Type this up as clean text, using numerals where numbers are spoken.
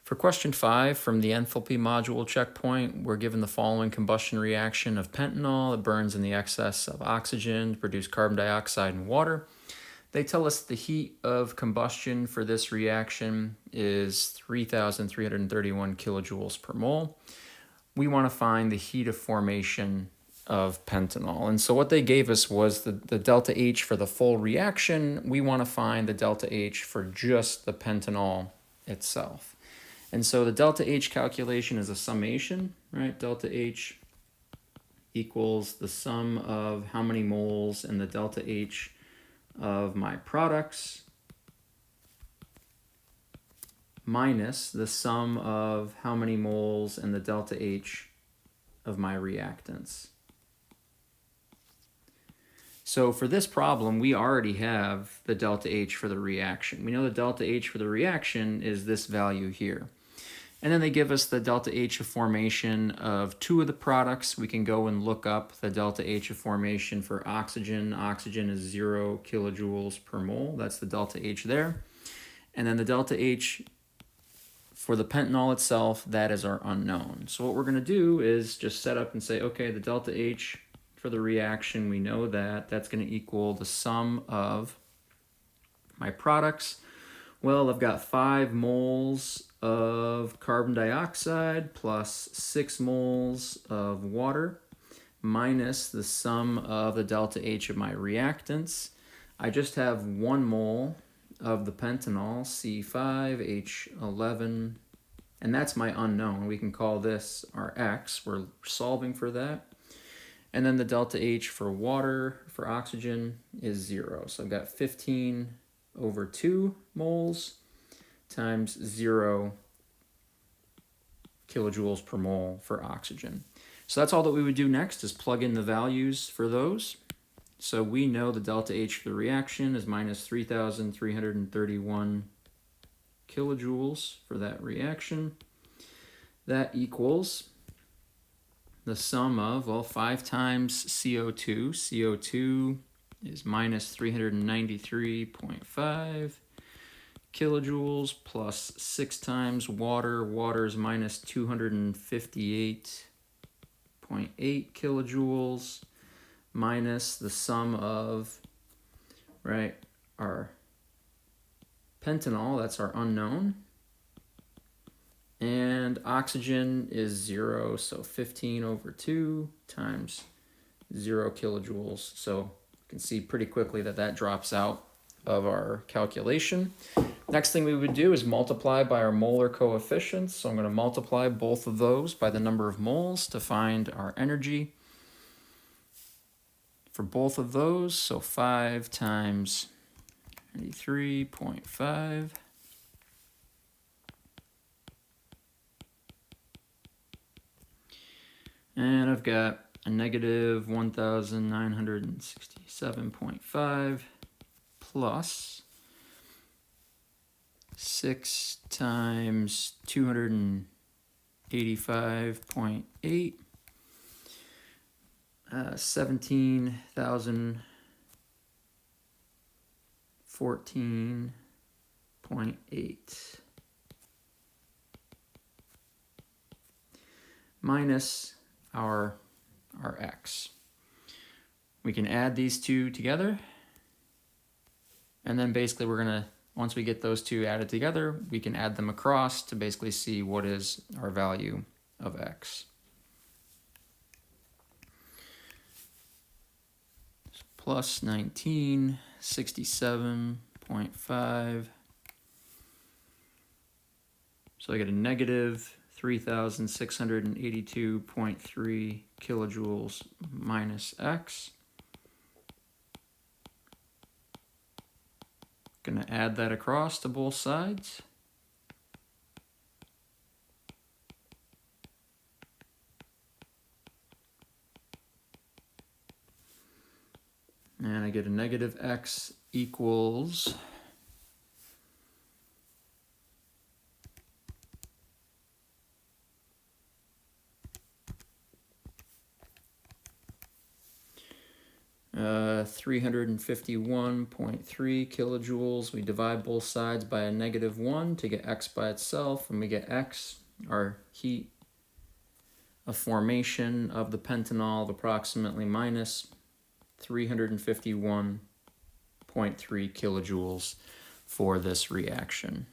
For question 5 from the enthalpy module checkpoint, we're given the following combustion reaction of pentanol that burns in the excess of oxygen to produce carbon dioxide and water. They tell us the heat of combustion for this reaction is 3,331 kilojoules per mole. We want to find the heat of formation of pentanol. And so what they gave us was the delta H for the full reaction. We want to find the delta H for just the pentanol itself. And so the delta H calculation is a summation, right? Delta H equals the sum of how many moles and the delta H of my products minus the sum of how many moles and the delta H of my reactants. So for this problem, we already have the delta H for the reaction. We know the delta H for the reaction is this value here. And then they give us the delta H of formation of 2 of the products. We can go and look up the delta H of formation for oxygen. Oxygen is 0 kilojoules per mole. That's the delta H there. And then the delta H for the pentanol itself, that is our unknown. So what we're going to do is just set up and say, okay, the delta H for the reaction, we know that that's going to equal the sum of my products. Well, I've got 5 moles of carbon dioxide plus 6 moles of water minus the sum of the delta H of my reactants. I just have 1 mole of the pentanol, C5H11, and that's my unknown. We can call this our X. We're solving for that. And then the delta H for water, for oxygen, is 0. So I've got 15 over 2 moles times 0 kilojoules per mole for oxygen. So that's all that we would do next is plug in the values for those. So we know the delta H for the reaction is minus 3,331 kilojoules for that reaction. That equals the sum of, well, 5 times CO2. CO2 is minus 393.5 kilojoules plus 6 times water. Water is minus 258.8 kilojoules minus the sum of, right, our pentanol, that's our unknown. And oxygen is 0, so 15 over 2 times 0 kilojoules. So you can see pretty quickly that that drops out of our calculation. Next thing we would do is multiply by our molar coefficients. So I'm going to multiply both of those by the number of moles to find our energy for both of those. So 5 times 93.5. And I've got a negative 1,967.5 plus 6 times 285.8, 17,014.8 minus our X. We can add these two together, and then basically we're going to, once we get those two added together, we can add them across to basically see what is our value of X. So plus 1967.5. So I get a negative 3,682.3 kilojoules minus X. Going to add that across to both sides. And I get a negative X equals 351.3 kilojoules. We divide both sides by a -1 to get X by itself, and we get X, our heat of formation of the pentanol, of approximately minus 351.3 kilojoules for this reaction.